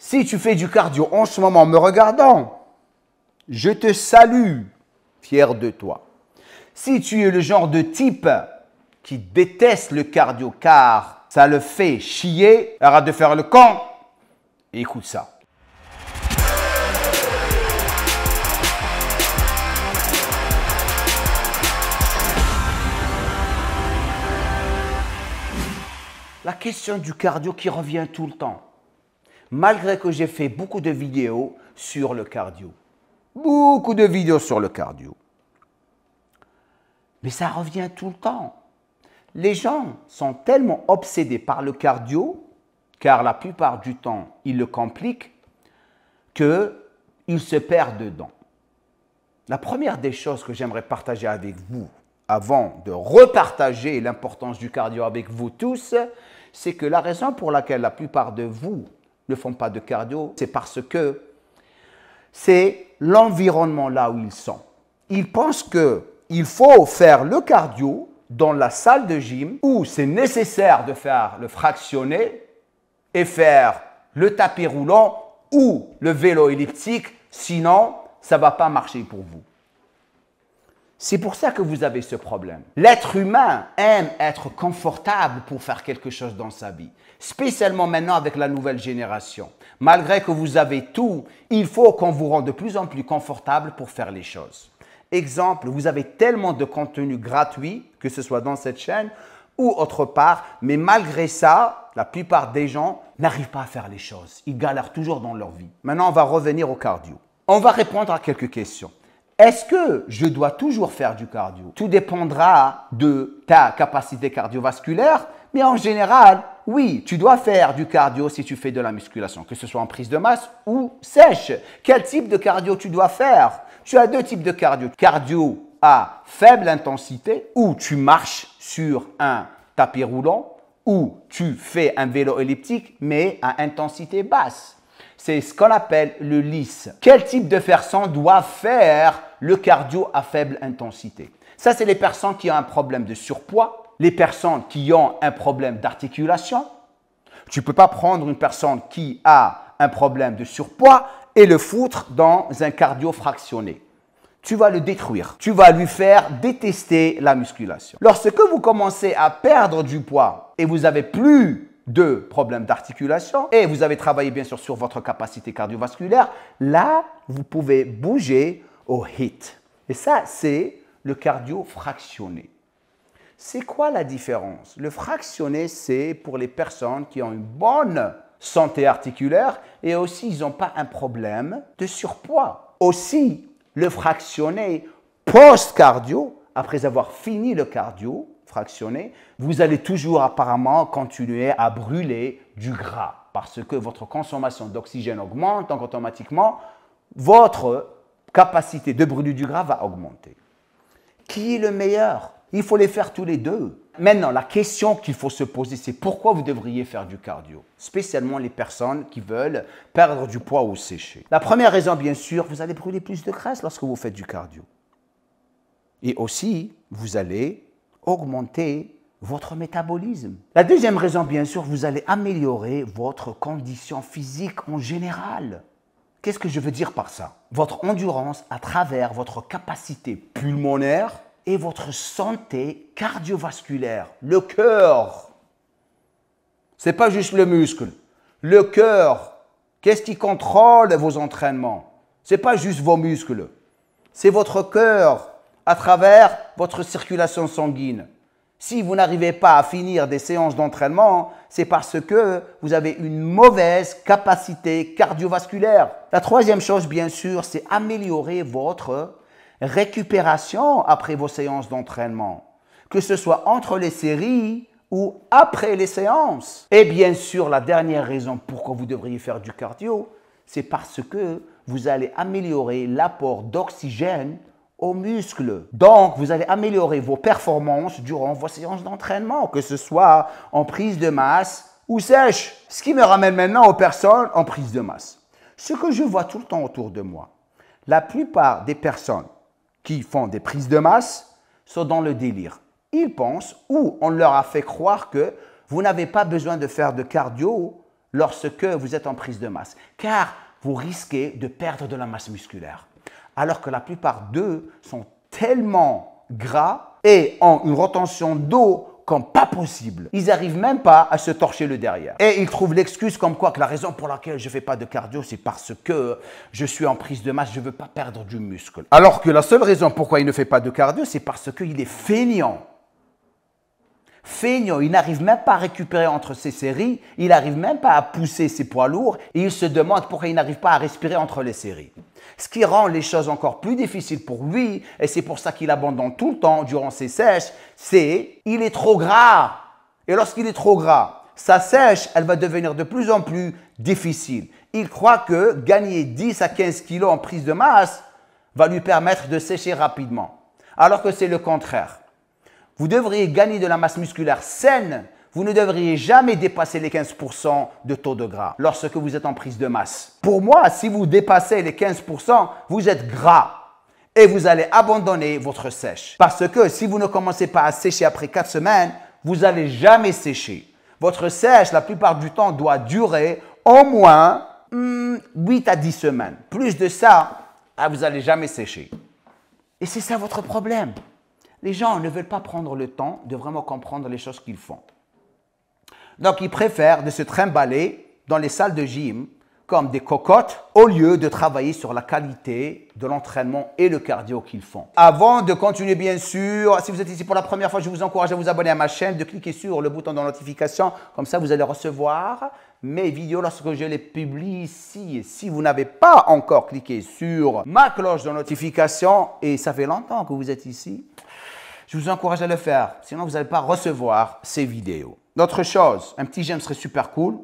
Si tu fais du cardio en ce moment en me regardant, je te salue, fier de toi. Si tu es le genre de type qui déteste le cardio car ça le fait chier, arrête de faire le con et écoute ça. La question du cardio qui revient tout le temps. Malgré que j'ai fait beaucoup de vidéos sur le cardio. Beaucoup de vidéos sur le cardio. Mais ça revient tout le temps. Les gens sont tellement obsédés par le cardio, car la plupart du temps, ils le compliquent, qu'ils se perdent dedans. La première des choses que j'aimerais partager avec vous, avant de repartager l'importance du cardio avec vous tous, c'est que la raison pour laquelle la plupart de vous ne font pas de cardio, c'est parce que c'est l'environnement là où ils sont. Ils pensent qu'il faut faire le cardio dans la salle de gym où c'est nécessaire de faire le fractionné et faire le tapis roulant ou le vélo elliptique, sinon ça ne va pas marcher pour vous. C'est pour ça que vous avez ce problème. L'être humain aime être confortable pour faire quelque chose dans sa vie, spécialement maintenant avec la nouvelle génération. Malgré que vous avez tout, il faut qu'on vous rende de plus en plus confortable pour faire les choses. Exemple, vous avez tellement de contenu gratuit, que ce soit dans cette chaîne ou autre part, mais malgré ça, la plupart des gens n'arrivent pas à faire les choses. Ils galèrent toujours dans leur vie. Maintenant, on va revenir au cardio. On va répondre à quelques questions. Est-ce que je dois toujours faire du cardio? Tout dépendra de ta capacité cardiovasculaire, mais en général, oui, tu dois faire du cardio si tu fais de la musculation, que ce soit en prise de masse ou sèche. Quel type de cardio tu dois faire? Tu as deux types de cardio. Cardio à faible intensité, où tu marches sur un tapis roulant, ou tu fais un vélo elliptique, mais à intensité basse. C'est ce qu'on appelle le lisse. Quel type de personne doit faire le cardio à faible intensité? Ça, c'est les personnes qui ont un problème de surpoids, les personnes qui ont un problème d'articulation. Tu ne peux pas prendre une personne qui a un problème de surpoids et le foutre dans un cardio fractionné. Tu vas le détruire. Tu vas lui faire détester la musculation. Lorsque vous commencez à perdre du poids et vous n'avez plus de problèmes d'articulation et vous avez travaillé bien sûr sur votre capacité cardiovasculaire, là, vous pouvez bouger au HIIT. Et ça, c'est le cardio fractionné. C'est quoi la différence? Le fractionné, c'est pour les personnes qui ont une bonne santé articulaire et aussi ils n'ont pas un problème de surpoids. Aussi, le fractionné post-cardio, après avoir fini le cardio fractionné, vous allez toujours apparemment continuer à brûler du gras parce que votre consommation d'oxygène augmente, donc automatiquement, votre capacité de brûler du gras va augmenter. Qui est le meilleur? Il faut les faire tous les deux. Maintenant, la question qu'il faut se poser, c'est pourquoi vous devriez faire du cardio, spécialement les personnes qui veulent perdre du poids ou sécher. La première raison, bien sûr, vous allez brûler plus de graisse lorsque vous faites du cardio. Et aussi, vous allez augmenter votre métabolisme. La deuxième raison, bien sûr, vous allez améliorer votre condition physique en général. Qu'est-ce que je veux dire par ça? Votre endurance à travers votre capacité pulmonaire et votre santé cardiovasculaire, le cœur. Ce n'est pas juste le muscle. Le cœur, qu'est-ce qui contrôle vos entraînements? Ce n'est pas juste vos muscles. C'est votre cœur à travers votre circulation sanguine. Si vous n'arrivez pas à finir des séances d'entraînement, c'est parce que vous avez une mauvaise capacité cardiovasculaire. La troisième chose, bien sûr, c'est améliorer votre récupération après vos séances d'entraînement, que ce soit entre les séries ou après les séances. Et bien sûr, la dernière raison pourquoi vous devriez faire du cardio, c'est parce que vous allez améliorer l'apport d'oxygène aux muscles. Donc, vous allez améliorer vos performances durant vos séances d'entraînement, que ce soit en prise de masse ou sèche. Ce qui me ramène maintenant aux personnes en prise de masse. Ce que je vois tout le temps autour de moi, la plupart des personnes qui font des prises de masse sont dans le délire. Ils pensent ou on leur a fait croire que vous n'avez pas besoin de faire de cardio lorsque vous êtes en prise de masse, car vous risquez de perdre de la masse musculaire. Alors que la plupart d'eux sont tellement gras et ont une retention d'eau comme pas possible. Ils n'arrivent même pas à se torcher le derrière. Et ils trouvent l'excuse comme quoi que la raison pour laquelle je ne fais pas de cardio, c'est parce que je suis en prise de masse, je ne veux pas perdre du muscle. Alors que la seule raison pourquoi il ne fait pas de cardio, c'est parce qu'il est feignant. Feignant, il n'arrive même pas à récupérer entre ses séries, il n'arrive même pas à pousser ses poids lourds et il se demande pourquoi il n'arrive pas à respirer entre les séries. Ce qui rend les choses encore plus difficiles pour lui, et c'est pour ça qu'il abandonne tout le temps durant ses sèches, c'est qu'il est trop gras. Et lorsqu'il est trop gras, sa sèche, elle va devenir de plus en plus difficile. Il croit que gagner 10 à 15 kilos en prise de masse va lui permettre de sécher rapidement, alors que c'est le contraire. Vous devriez gagner de la masse musculaire saine. Vous ne devriez jamais dépasser les 15% de taux de gras lorsque vous êtes en prise de masse. Pour moi, si vous dépassez les 15%, vous êtes gras et vous allez abandonner votre sèche. Parce que si vous ne commencez pas à sécher après 4 semaines, vous n'allez jamais sécher. Votre sèche, la plupart du temps, doit durer au moins 8 à 10 semaines. Plus de ça, vous n'allez jamais sécher. Et c'est ça votre problème. Les gens ne veulent pas prendre le temps de vraiment comprendre les choses qu'ils font. Donc, ils préfèrent de se trimballer dans les salles de gym comme des cocottes au lieu de travailler sur la qualité de l'entraînement et le cardio qu'ils font. Avant de continuer, bien sûr, si vous êtes ici pour la première fois, je vous encourage à vous abonner à ma chaîne, de cliquer sur le bouton de notification. Comme ça, vous allez recevoir mes vidéos lorsque je les publie ici. Et si vous n'avez pas encore cliqué sur ma cloche de notification, et ça fait longtemps que vous êtes ici, je vous encourage à le faire, sinon vous n'allez pas recevoir ces vidéos. D'autre chose, un petit j'aime serait super cool.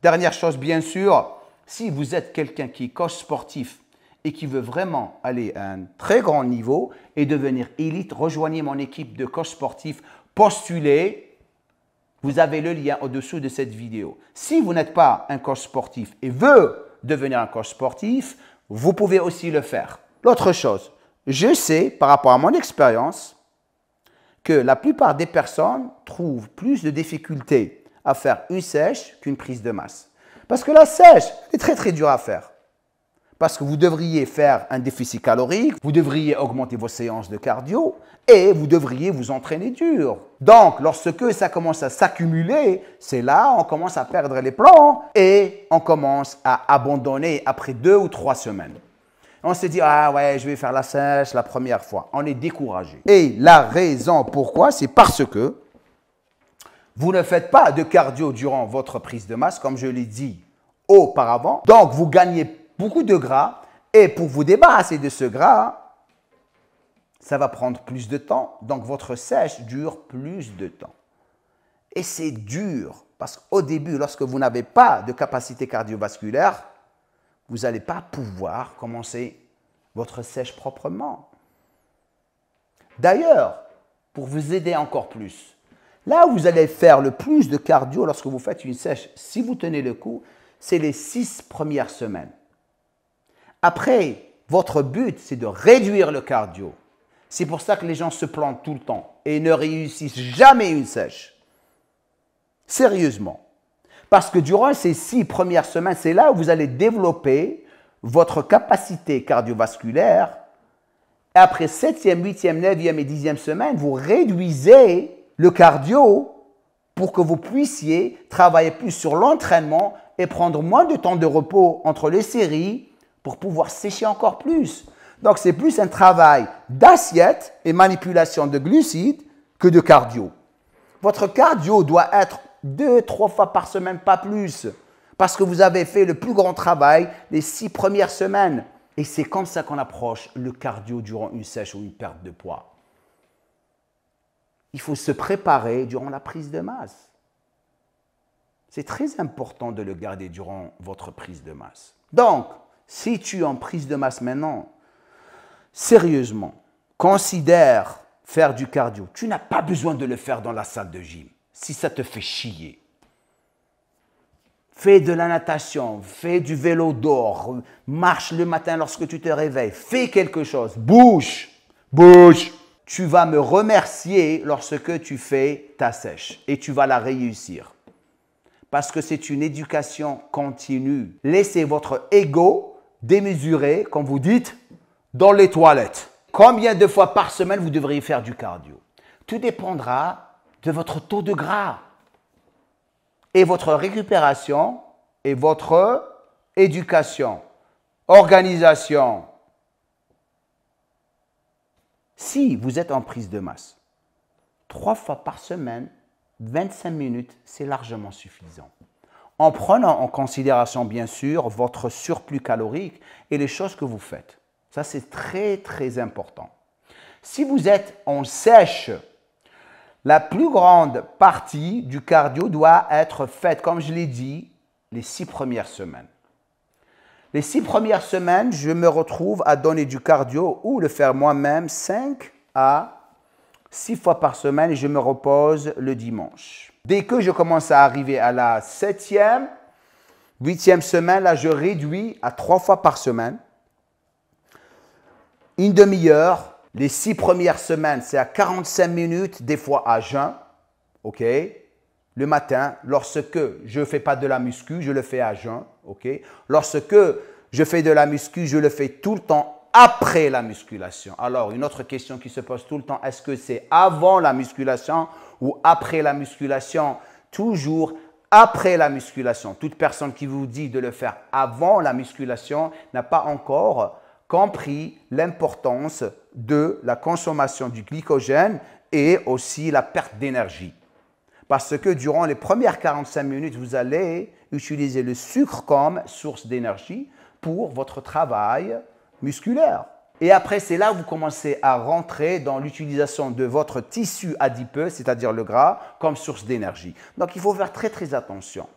Dernière chose, bien sûr, si vous êtes quelqu'un qui est coach sportif et qui veut vraiment aller à un très grand niveau et devenir élite, rejoignez mon équipe de coach sportif, postulez. Vous avez le lien au-dessous de cette vidéo. Si vous n'êtes pas un coach sportif et veut devenir un coach sportif, vous pouvez aussi le faire. L'autre chose, je sais par rapport à mon expérience, que la plupart des personnes trouvent plus de difficultés à faire une sèche qu'une prise de masse. Parce que la sèche est très très dure à faire. Parce que vous devriez faire un déficit calorique, vous devriez augmenter vos séances de cardio et vous devriez vous entraîner dur. Donc, lorsque ça commence à s'accumuler, c'est là on commence à perdre les plans et on commence à abandonner après 2 ou 3 semaines. On se dit, ah ouais, je vais faire la sèche la première fois. On est découragé. Et la raison pourquoi, c'est parce que vous ne faites pas de cardio durant votre prise de masse, comme je l'ai dit auparavant. Donc, vous gagnez beaucoup de gras. Et pour vous débarrasser de ce gras, ça va prendre plus de temps. Donc, votre sèche dure plus de temps. Et c'est dur parce qu'au début, lorsque vous n'avez pas de capacité cardiovasculaire, vous n'allez pas pouvoir commencer votre sèche proprement. D'ailleurs, pour vous aider encore plus, là où vous allez faire le plus de cardio lorsque vous faites une sèche, si vous tenez le coup, c'est les 6 premières semaines. Après, votre but, c'est de réduire le cardio. C'est pour ça que les gens se plantent tout le temps et ne réussissent jamais une sèche. Sérieusement. Parce que durant ces 6 premières semaines, c'est là où vous allez développer votre capacité cardiovasculaire. Et après 7e, 8e, 9e et 10e semaine, vous réduisez le cardio pour que vous puissiez travailler plus sur l'entraînement et prendre moins de temps de repos entre les séries pour pouvoir sécher encore plus. Donc, c'est plus un travail d'assiette et manipulation de glucides que de cardio. Votre cardio doit être 2-3 fois par semaine, pas plus. Parce que vous avez fait le plus grand travail les 6 premières semaines. Et c'est comme ça qu'on approche le cardio durant une sèche ou une perte de poids. Il faut se préparer durant la prise de masse. C'est très important de le garder durant votre prise de masse. Donc, si tu es en prise de masse maintenant, sérieusement, considère faire du cardio. Tu n'as pas besoin de le faire dans la salle de gym. Si ça te fait chier, fais de la natation, fais du vélo d'or, marche le matin lorsque tu te réveilles, fais quelque chose, bouge, bouge. Tu vas me remercier lorsque tu fais ta sèche et tu vas la réussir. parce que c'est une éducation continue. Laissez votre ego démesuré, comme vous dites, dans les toilettes. Combien de fois par semaine vous devriez faire du cardio? Tout dépendra de votre taux de gras et votre récupération et votre éducation, organisation. Si vous êtes en prise de masse, 3 fois par semaine, 25 minutes, c'est largement suffisant. En prenant en considération, bien sûr, votre surplus calorique et les choses que vous faites. Ça, c'est très, très important. Si vous êtes en sèche, la plus grande partie du cardio doit être faite, comme je l'ai dit, les 6 premières semaines. Les 6 premières semaines, je me retrouve à donner du cardio ou le faire moi-même 5 à 6 fois par semaine et je me repose le dimanche. Dès que je commence à arriver à la 7e, 8e semaine, là, je réduis à 3 fois par semaine. Une demi-heure. Les 6 premières semaines, c'est à 45 minutes, des fois à jeun. OK? Le matin, lorsque je ne fais pas de la muscu, je le fais à jeun. OK? Lorsque je fais de la muscu, je le fais tout le temps après la musculation. Alors, une autre question qui se pose tout le temps, est-ce que c'est avant la musculation ou après la musculation? Toujours après la musculation. Toute personne qui vous dit de le faire avant la musculation n'a pas encore compris l'importance de la consommation du glycogène et aussi la perte d'énergie. Parce que durant les premières 45 minutes, vous allez utiliser le sucre comme source d'énergie pour votre travail musculaire. Et après, c'est là où vous commencez à rentrer dans l'utilisation de votre tissu adipeux, c'est-à-dire le gras, comme source d'énergie. Donc, il faut faire très, très attention.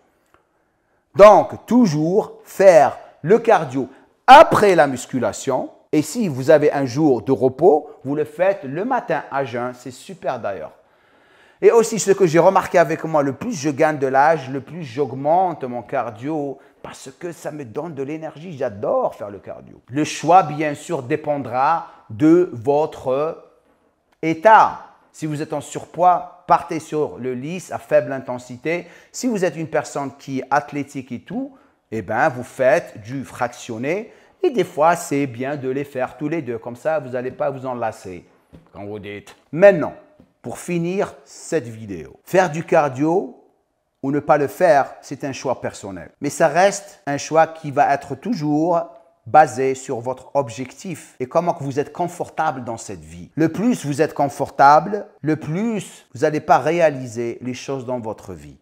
Donc, toujours faire le cardio après la musculation. Et si vous avez un jour de repos, vous le faites le matin à jeun. C'est super d'ailleurs. Et aussi, ce que j'ai remarqué avec moi, le plus je gagne de l'âge, le plus j'augmente mon cardio parce que ça me donne de l'énergie. J'adore faire le cardio. Le choix, bien sûr, dépendra de votre état. Si vous êtes en surpoids, partez sur le lisse à faible intensité. Si vous êtes une personne qui est athlétique et tout, eh bien, vous faites du fractionné. Et des fois, c'est bien de les faire tous les deux. Comme ça, vous n'allez pas vous enlacer quand vous dites. Maintenant, pour finir cette vidéo, faire du cardio ou ne pas le faire, c'est un choix personnel. Mais ça reste un choix qui va être toujours basé sur votre objectif et comment que vous êtes confortable dans cette vie. Le plus vous êtes confortable, le plus vous n'allez pas réaliser les choses dans votre vie.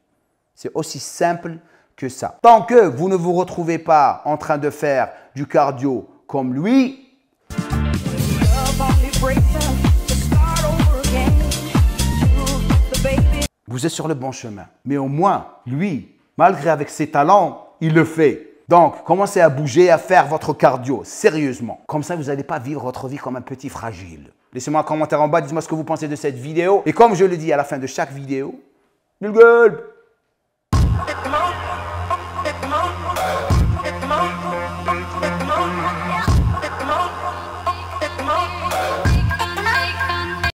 C'est aussi simple que ça. Tant que vous ne vous retrouvez pas en train de faire du cardio comme lui, vous êtes sur le bon chemin. Mais au moins, lui, malgré avec ses talents, il le fait. Donc, commencez à bouger, à faire votre cardio, sérieusement. Comme ça, vous n'allez pas vivre votre vie comme un petit fragile. Laissez-moi un commentaire en bas, dites-moi ce que vous pensez de cette vidéo. Et comme je le dis à la fin de chaque vidéo, nul gueule!